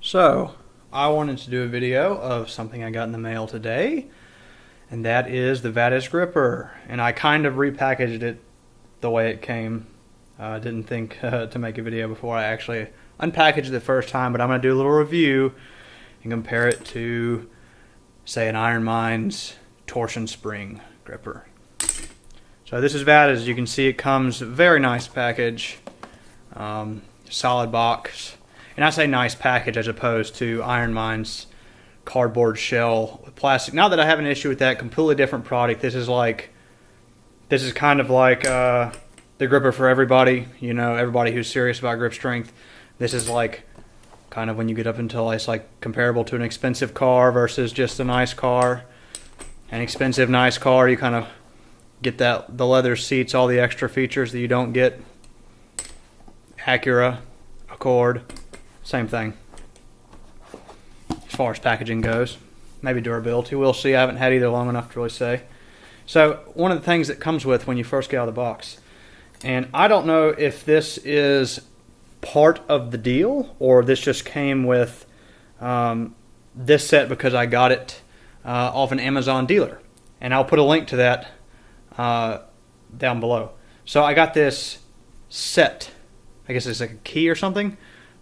So, I wanted to do a video of something I got in the mail today, and that is the Vatiz gripper. And I kind of repackaged it the way it came. I didn't think to make a video before I actually unpackaged it the first time, but I'm going to do a little review and compare it to, say, an Iron Minds torsion spring gripper. So this is Vatiz. You can see it comes very nice package, solid box. And I say nice package as opposed to Iron Minds cardboard shell with plastic. Not that I have an issue with that. Completely different product. This is kind of like the gripper for everybody. You know, everybody who's serious about grip strength. This is like kind of when you get up until it's like comparable to an expensive car versus just a nice car. An expensive nice car, you kind of get the leather seats, all the extra features that you don't get. Acura, Accord. Same thing as far as packaging goes. Maybe durability, we'll see. I haven't had either long enough to really say. So one of the things that comes with when you first get out of the box, and I don't know if this is part of the deal or this just came with this set because I got it off an Amazon dealer, and I'll put a link to that down below. So I got this set. I guess it's like a key or something.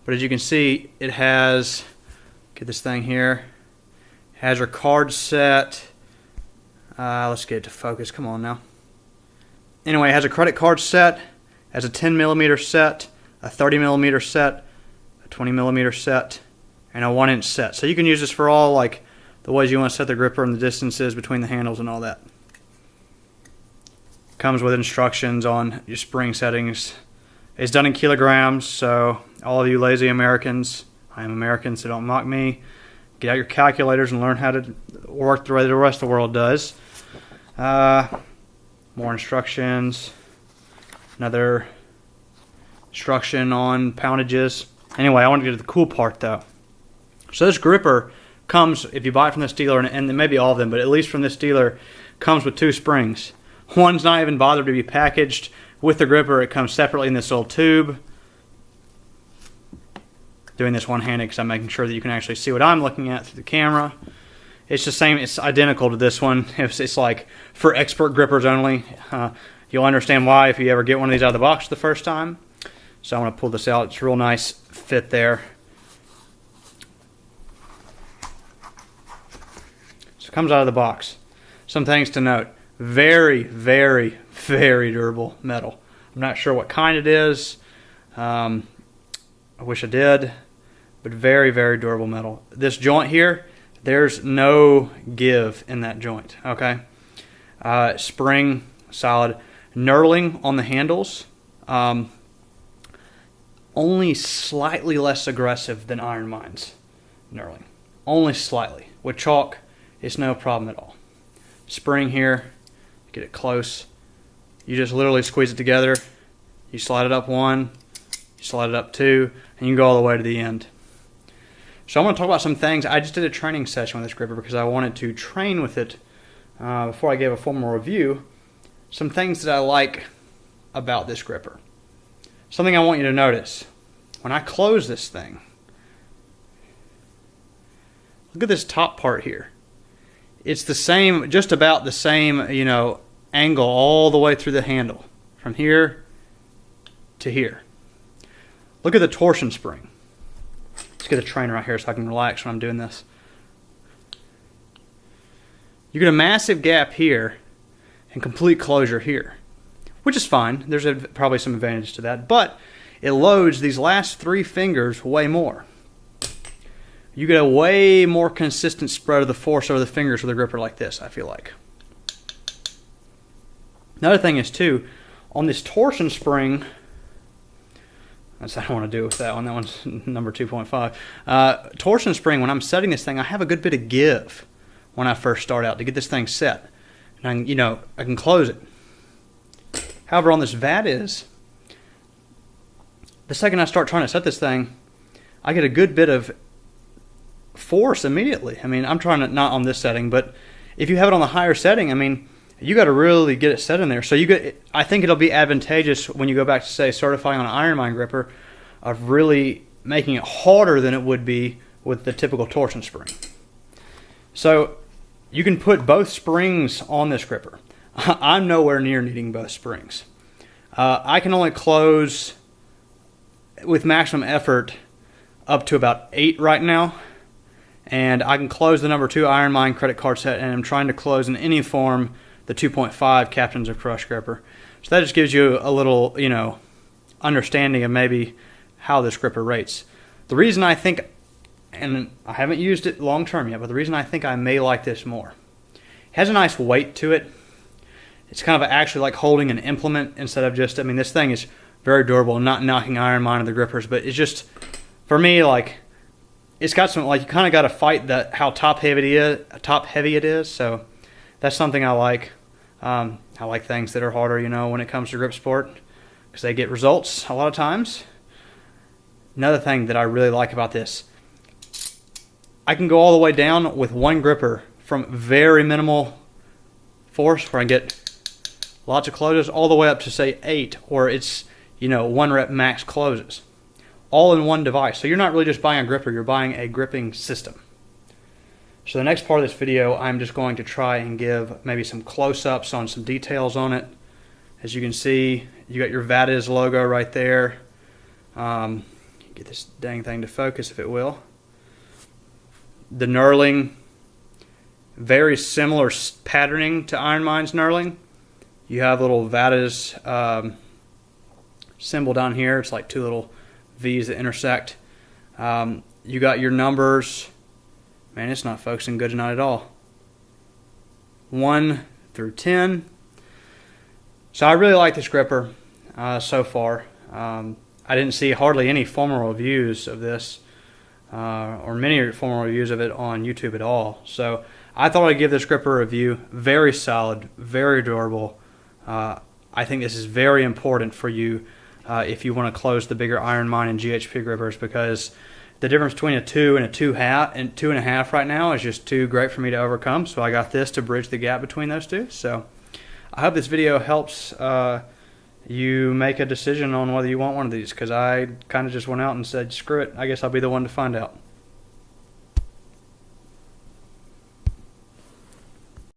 But as you can see, it has, get this thing here, has your card set. Let's get it to focus, come on now. Anyway, it has a credit card set, has a 10mm set, a 30mm set, a 20mm set, and a 1-inch set. So you can use this for all like the ways you want to set the gripper and the distances between the handles and all that. Comes with instructions on your spring settings. It's done in kilograms, so all of you lazy Americans, I am American, so don't mock me. Get out your calculators and learn how to work the way the rest of the world does. More instructions. Another instruction on poundages. Anyway, I want to get to the cool part though. So this gripper comes, if you buy it from this dealer, and maybe all of them, but at least from this dealer, comes with 2 springs. One's not even bothered to be packaged with the gripper. It comes separately in this little tube. Doing this one-handed because I'm making sure that you can actually see what I'm looking at through the camera. It's the same. It's identical to this one. It's like for expert grippers only. You'll understand why if you ever get one of these out of the box the first time. So I'm going to pull this out. It's a real nice fit there. So it comes out of the box. Some things to note. Very, very, very durable metal. I'm not sure what kind it is. I wish I did. But very, very durable metal. This joint here, there's no give in that joint. Okay. Spring, solid. Knurling on the handles. Only slightly less aggressive than Iron Minds knurling. Only slightly. With chalk, it's no problem at all. Spring here. Get it close. You just literally squeeze it together. You slide it up 1, you slide it up 2, and you can go all the way to the end. So I'm going to talk about some things. I just did a training session with this gripper because I wanted to train with it before I gave a formal review. Some things that I like about this gripper. Something I want you to notice. When I close this thing, look at this top part here. It's the same, just about the same, you know, angle all the way through the handle. From here to here. Look at the torsion spring. Let's get a trainer right here so I can relax when I'm doing this. You get a massive gap here and complete closure here. Which is fine. There's probably some advantage to that. But it loads these last 3 fingers way more. You get a way more consistent spread of the force over the fingers with a gripper like this, I feel like. Another thing is, too, on this torsion spring, that's what I don't want to do with that one. That one's number 2.5. Torsion spring, when I'm setting this thing, I have a good bit of give when I first start out to get this thing set. And I can close it. However, on this Vatiz, the second I start trying to set this thing, I get a good bit of force immediately. I mean, I'm trying to, not on this setting, but if you have it on the higher setting, I mean, you got to really get it set in there. So I think it'll be advantageous when you go back to, say, certifying on an Iron Mind gripper, of really making it harder than it would be with the typical torsion spring. So you can put both springs on this gripper. I'm nowhere near needing both springs. I can only close with maximum effort up to about 8 right now, and I can close the number 2 Iron Mine credit card set, and I'm trying to close in any form the 2.5 Captains of Crush gripper. So that just gives you a little, understanding of maybe how this gripper rates. The reason I think, and I haven't used it long term yet, but the reason I think I may like this more, it has a nice weight to it. It's kind of actually like holding an implement instead of just, this thing is very durable, not knocking Iron Mine of the grippers, but it's just, for me, like, it's got some, like, you kind of got to fight how top heavy it is, so that's something I like. I like things that are harder, when it comes to grip sport, because they get results a lot of times. Another thing that I really like about this, I can go all the way down with one gripper from very minimal force, where I get lots of closes, all the way up to, say, 8, or it's, 1 rep max closes, all in one device. So you're not really just buying a gripper, you're buying a gripping system. So the next part of this video, I'm just going to try and give maybe some close-ups on some details on it. As you can see, you got your Vatiz logo right there. Get this dang thing to focus if it will. The knurling, very similar patterning to Iron Mine's knurling. You have a little Vatiz symbol down here. It's like 2 little V's that intersect. You got your numbers. Man, it's not focusing good tonight at all. 1 through 10. So I really like this gripper so far. I didn't see hardly any formal reviews of this, or many formal reviews of it on YouTube at all. So I thought I'd give this gripper a review. Very solid, very durable. I think this is very important for you if you want to close the bigger Iron Mine and GHP grippers, because the difference between a 2 and a 2.5 right now is just too great for me to overcome. So I got this to bridge the gap between those two. So I hope this video helps you make a decision on whether you want one of these, because I kind of just went out and said, screw it, I guess I'll be the one to find out.